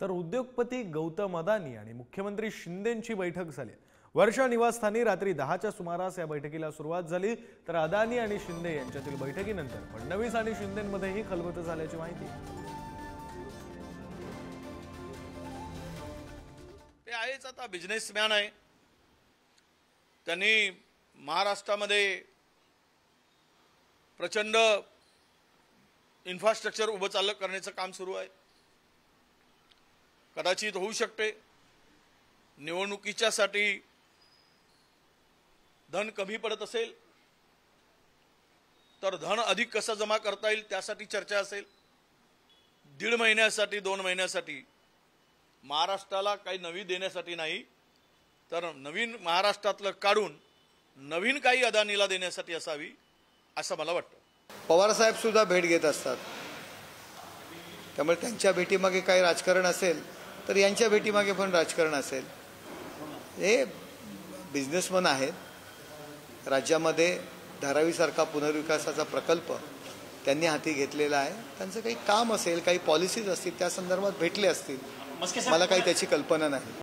तर उद्योगपती गौतम अदानी आणि मुख्यमंत्री शिंदेंची बैठक झाली। वर्षा निवासस्थानी रात्री 10च्या सुमारास या बैठकीला सुरुवात झाली। तर अदानी आणि शिंदे यांच्यातील बैठकीनंतर फडणवीस आणि शिंदेंमध्येही खलबत झाल्याची माहिती ते आहेच। आता बिझनेसमॅन आहे, त्यांनी महाराष्ट्रामध्ये प्रचंड इन्फ्रास्ट्रक्चर उभं चालक करण्याचं काम सुरू आहे। कदाचित होऊ शकते निवडणुकीच्यासाठी धन कमी पडत असेल तर धन अधिक कसं जमा करता येईल त्यासाठी चर्चा असेल। 1.5 महिन्यासाठी 2 महिन्यासाठी महाराष्ट्राला काही नवी देण्यासाठी नाही तर नवीन महाराष्ट्रातलं काढून नवीन काही अदानीला देण्यासाठी असावी असं मला वाटतं। पवार साहेब सुद्धा भेट घेत असतात, त्यामुळे त्यांच्या भेटीमागे काही राजकारण असेल तर यांच्या भेटीमागे पण राजकारण असेल। हे बिझनेसमन आहेत, राज्यामध्ये धारावीसारखा पुनर्विकासाचा प्रकल्प त्यांनी हाती घेतलेला आहे। त्यांचं काही काम असेल, काही पॉलिसीज असतील, त्या संदर्भात भेटले असतील, मला काही त्याची कल्पना नाही।